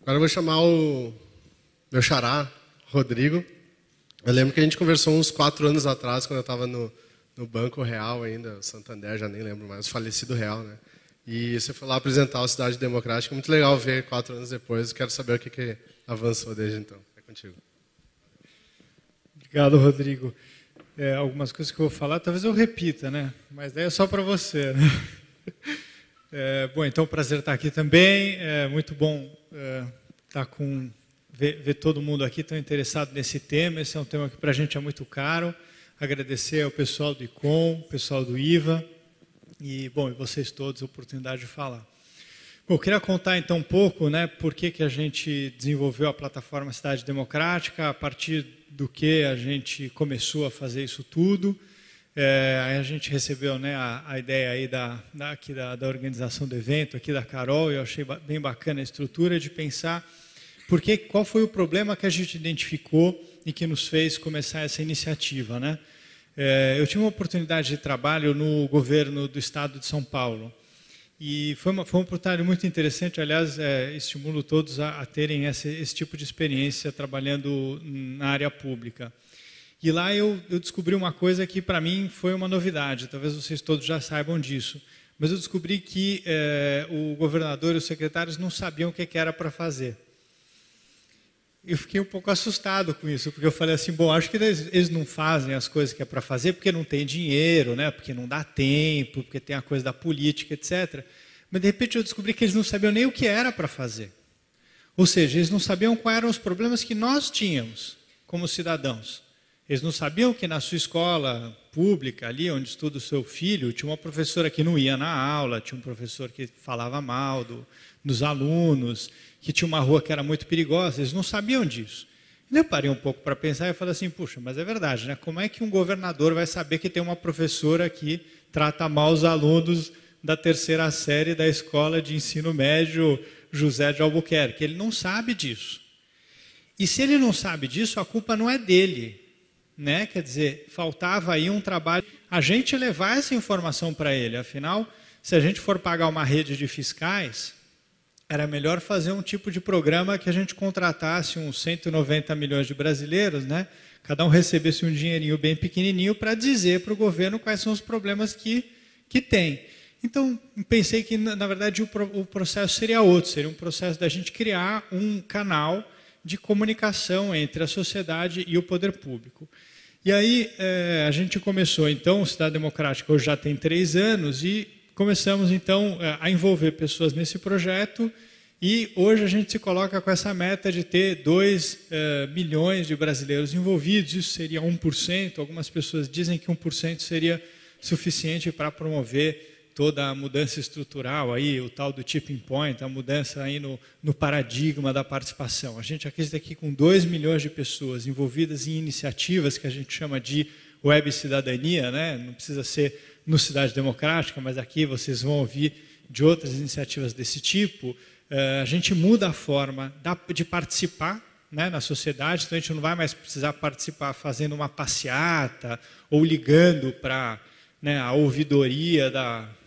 Agora eu vou chamar o meu xará, Rodrigo. Eu lembro que a gente conversou uns 4 anos atrás, quando eu estava no Banco Real ainda, Santander, já nem lembro mais, o falecido Real, né? E você foi lá apresentar a Cidade Democrática. Muito legal ver 4 anos depois. Quero saber o que avançou desde então. É contigo. Obrigado, Rodrigo. Algumas coisas que eu vou falar, talvez eu repita, né? Mas daí é só para você, né? Bom, então, prazer estar aqui também. É muito bom ver todo mundo aqui tão interessado nesse tema. Esse é um tema que para a gente é muito caro. Agradecer ao pessoal do ICOM, pessoal do IVA e, bom, e vocês todos a oportunidade de falar. Bom, eu queria contar então um pouco, né, por que a gente desenvolveu a plataforma Cidade Democrática, a partir do que a gente começou a fazer isso tudo. Aí a gente recebeu, né, a ideia aí da organização do evento, aqui da Carol, e eu achei bem bacana a estrutura de pensar qual foi o problema que a gente identificou e que nos fez começar essa iniciativa, né? Eu tive uma oportunidade de trabalho no governo do estado de São Paulo. E foi uma oportunidade muito interessante, aliás, estimulo todos a terem esse tipo de experiência trabalhando na área pública. E lá eu descobri uma coisa que para mim foi uma novidade, talvez vocês todos já saibam disso, mas eu descobri que o governador e os secretários não sabiam o que era para fazer. Eu fiquei um pouco assustado com isso, porque eu falei assim, bom, acho que eles não fazem as coisas que é para fazer porque não tem dinheiro, né? Porque não dá tempo, porque tem a coisa da política, etc. Mas, de repente, eu descobri que eles não sabiam nem o que era para fazer. Ou seja, eles não sabiam quais eram os problemas que nós tínhamos como cidadãos. Eles não sabiam que na sua escola pública, ali onde estuda o seu filho, tinha uma professora que não ia na aula, tinha um professor que falava mal dos alunos, que tinha uma rua que era muito perigosa, eles não sabiam disso. E eu parei um pouco para pensar e falei assim, puxa, mas é verdade, né? Como é que um governador vai saber que tem uma professora que trata mal os alunos da 3ª série da escola de ensino médio José de Albuquerque? Ele não sabe disso. E se ele não sabe disso, a culpa não é dele, né? Quer dizer, faltava aí um trabalho, a gente levar essa informação para ele. Afinal, se a gente for pagar uma rede de fiscais, era melhor fazer um tipo de programa que a gente contratasse uns 190 milhões de brasileiros, né? Cada um recebesse um dinheirinho bem pequenininho para dizer para o governo quais são os problemas que tem. Então, pensei que, na verdade, o processo seria outro, seria um processo da gente criar um canal de comunicação entre a sociedade e o poder público. E aí a gente começou, então, o Cidade Democrática hoje já tem 3 anos e começamos, então, a envolver pessoas nesse projeto e hoje a gente se coloca com essa meta de ter 2 milhões de brasileiros envolvidos, isso seria 1%, algumas pessoas dizem que 1% seria suficiente para promover toda a mudança estrutural, aí, o tal do tipping point, a mudança aí no paradigma da participação. A gente acredita aqui com 2 milhões de pessoas envolvidas em iniciativas que a gente chama de web cidadania, né? Não precisa ser no Cidade Democrática, mas aqui vocês vão ouvir de outras iniciativas desse tipo. A gente muda a forma de participar, né, na sociedade, então a gente não vai mais precisar participar fazendo uma passeata ou ligando para, né, a ouvidoria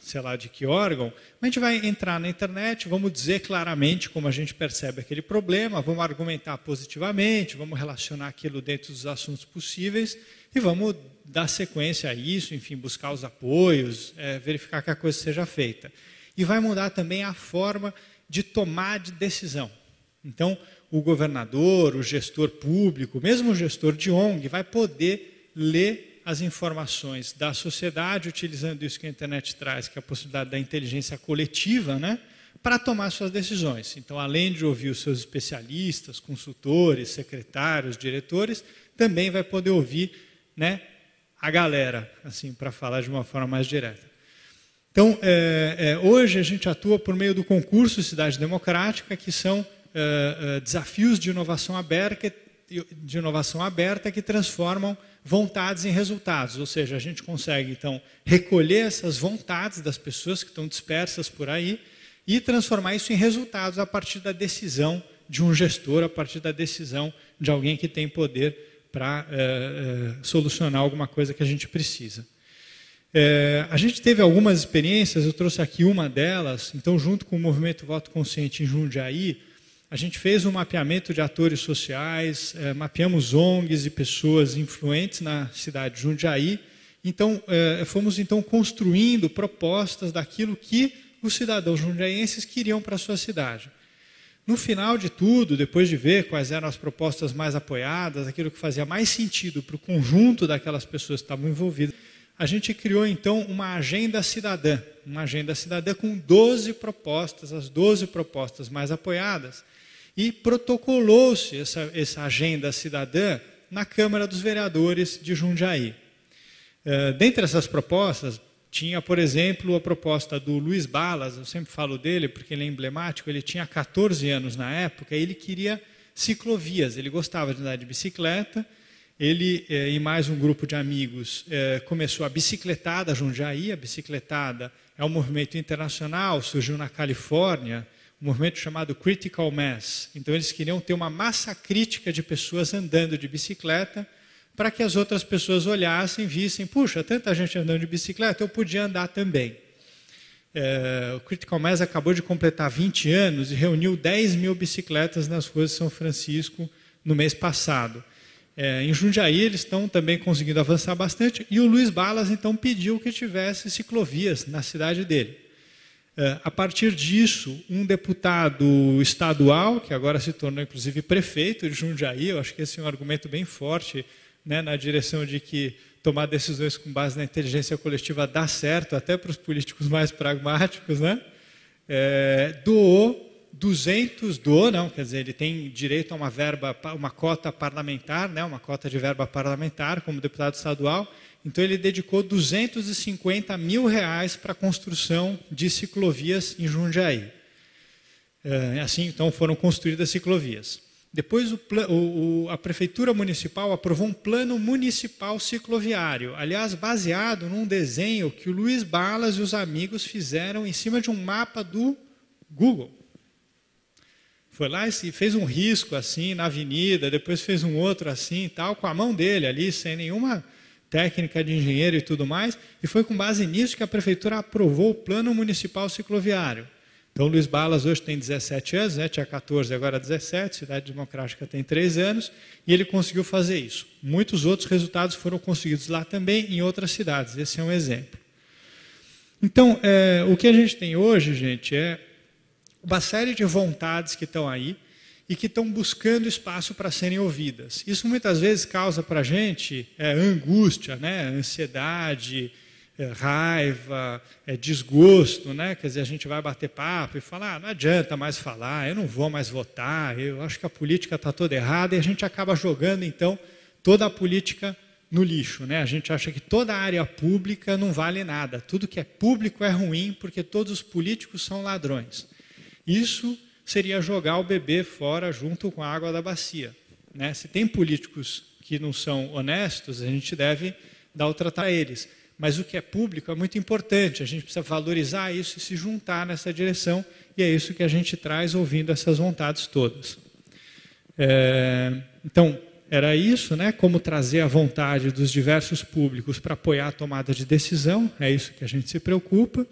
sei lá de que órgão, mas a gente vai entrar na internet, vamos dizer claramente como a gente percebe aquele problema, vamos argumentar positivamente, vamos relacionar aquilo dentro dos assuntos possíveis e vamos dar sequência a isso, enfim, buscar os apoios, verificar que a coisa seja feita. E vai mudar também a forma de tomar de decisão. Então, o governador, o gestor público, mesmo o gestor de ONG, vai poder ler as informações da sociedade, utilizando isso que a internet traz, que é a possibilidade da inteligência coletiva, né, para tomar suas decisões. Então, além de ouvir os seus especialistas, consultores, secretários, diretores, também vai poder ouvir, né, a galera, assim, para falar de uma forma mais direta. Então, hoje a gente atua por meio do concurso Cidade Democrática, que são desafios de inovação aberta que transformam vontades em resultados. Ou seja, a gente consegue, então, recolher essas vontades das pessoas que estão dispersas por aí e transformar isso em resultados a partir da decisão de um gestor, a partir da decisão de alguém que tem poder para solucionar alguma coisa que a gente precisa. A gente teve algumas experiências, eu trouxe aqui uma delas. Então, junto com o Movimento Voto Consciente em Jundiaí, a gente fez um mapeamento de atores sociais, mapeamos ONGs e pessoas influentes na cidade de Jundiaí. Então, fomos construindo propostas daquilo que os cidadãos jundiaienses queriam para a sua cidade. No final de tudo, depois de ver quais eram as propostas mais apoiadas, aquilo que fazia mais sentido para o conjunto daquelas pessoas que estavam envolvidas, a gente criou então uma agenda cidadã com 12 propostas, as 12 propostas mais apoiadas, e protocolou-se essa agenda cidadã na Câmara dos Vereadores de Jundiaí. Dentre essas propostas, tinha, por exemplo, a proposta do Luiz Balas. Eu sempre falo dele porque ele é emblemático. Ele tinha 14 anos na época e ele queria ciclovias, ele gostava de andar de bicicleta. Ele e mais um grupo de amigos começou a Bicicletada Jundiaí. A Bicicletada é um movimento internacional, surgiu na Califórnia, um movimento chamado Critical Mass. Então eles queriam ter uma massa crítica de pessoas andando de bicicleta, para que as outras pessoas olhassem e vissem, puxa, tanta gente andando de bicicleta, eu podia andar também. O Critical Mass acabou de completar 20 anos e reuniu 10 mil bicicletas nas ruas de São Francisco no mês passado. Em Jundiaí eles estão também conseguindo avançar bastante, e o Luiz Balas então pediu que tivesse ciclovias na cidade dele. A partir disso, um deputado estadual, que agora se tornou inclusive prefeito de Jundiaí, eu acho que esse é um argumento bem forte, né, na direção de que tomar decisões com base na inteligência coletiva dá certo, até para os políticos mais pragmáticos, né? Ele tem direito a uma verba, uma cota parlamentar, né, uma cota de verba parlamentar como deputado estadual. Então ele dedicou R$250 mil para a construção de ciclovias em Jundiaí. Assim, então, foram construídas ciclovias. Depois a Prefeitura Municipal aprovou um plano municipal cicloviário, aliás, baseado num desenho que o Luiz Balas e os amigos fizeram em cima de um mapa do Google. Foi lá e fez um risco assim na avenida, depois fez um outro assim, tal, com a mão dele ali, sem nenhuma técnica de engenheiro e tudo mais, e foi com base nisso que a Prefeitura aprovou o plano municipal cicloviário. Então, o Luiz Balas hoje tem 17 anos, né? Tinha 14, agora 17, Cidade Democrática tem 3 anos, e ele conseguiu fazer isso. Muitos outros resultados foram conseguidos lá também, em outras cidades. Esse é um exemplo. Então, o que a gente tem hoje, gente, é uma série de vontades que estão aí e que estão buscando espaço para serem ouvidas. Isso muitas vezes causa para a gente angústia, né? Ansiedade, raiva, desgosto, né? Quer dizer, a gente vai bater papo e falar, não adianta mais falar, eu não vou mais votar, eu acho que a política está toda errada, e a gente acaba jogando, então, toda a política no lixo, né? A gente acha que toda a área pública não vale nada, tudo que é público é ruim, porque todos os políticos são ladrões. Isso seria jogar o bebê fora junto com a água da bacia, né? Se tem políticos que não são honestos, a gente deve dar o tratar a eles. Mas o que é público é muito importante, a gente precisa valorizar isso e se juntar nessa direção, e é isso que a gente traz ouvindo essas vontades todas. Então, era isso, né? Como trazer a vontade dos diversos públicos para apoiar a tomada de decisão, é isso que a gente se preocupa.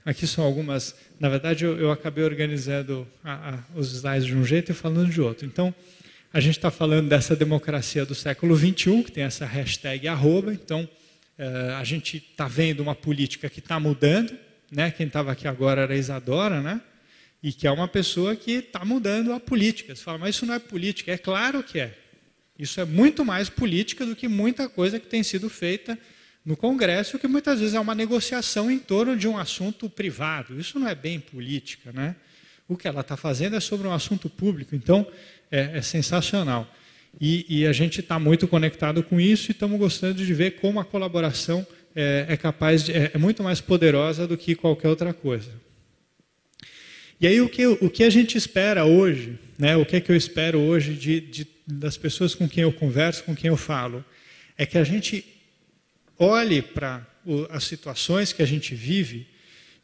Aqui são algumas, na verdade eu acabei organizando os slides de um jeito e falando de outro. Então, a gente está falando dessa democracia do século XXI, que tem essa hashtag @. Então, a gente está vendo uma política que está mudando, né? Quem estava aqui agora era a Isadora, né? E que é uma pessoa que está mudando a política. Você fala, mas isso não é política. É claro que é. Isso é muito mais política do que muita coisa que tem sido feita no Congresso, que muitas vezes é uma negociação em torno de um assunto privado. Isso não é bem política, né? O que ela está fazendo é sobre um assunto público. Então, é sensacional. E a gente está muito conectado com isso e estamos gostando de ver como a colaboração é muito mais poderosa do que qualquer outra coisa. E aí o que a gente espera hoje, né, o que é que eu espero hoje das pessoas com quem eu converso, com quem eu falo, é que a gente olhe para as situações que a gente vive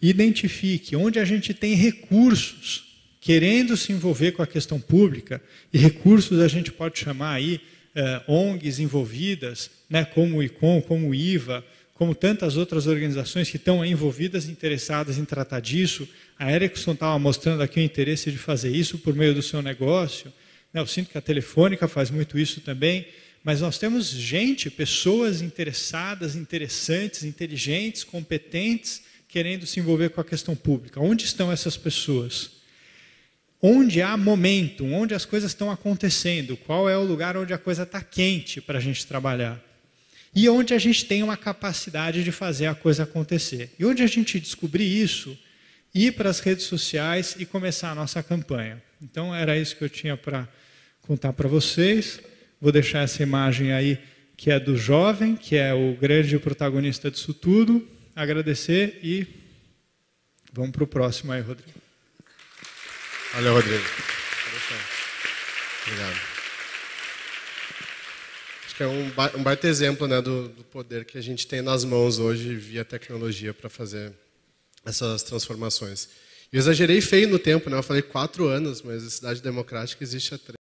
e identifique onde a gente tem recursos querendo se envolver com a questão pública, e recursos a gente pode chamar aí ONGs envolvidas, né, como o ICOM, como o IVA, como tantas outras organizações que estão envolvidas, interessadas em tratar disso. A Ericsson estava mostrando aqui o interesse de fazer isso por meio do seu negócio. Eu sinto que a Telefônica faz muito isso também. Mas nós temos gente, pessoas interessadas, interessantes, inteligentes, competentes, querendo se envolver com a questão pública. Onde estão essas pessoas? Onde há momento, onde as coisas estão acontecendo? Qual é o lugar onde a coisa está quente para a gente trabalhar? E onde a gente tem uma capacidade de fazer a coisa acontecer. E onde a gente descobrir isso, ir para as redes sociais e começar a nossa campanha. Então, era isso que eu tinha para contar para vocês. Vou deixar essa imagem aí, que é do jovem, que é o grande protagonista disso tudo. Agradecer e vamos para o próximo aí, Rodrigo. Valeu, Rodrigo. Obrigado. Acho que é um baita exemplo, né, do poder que a gente tem nas mãos hoje via tecnologia para fazer essas transformações. Eu exagerei feio no tempo, né? Eu falei 4 anos, mas a Cidade Democrática existe há 3.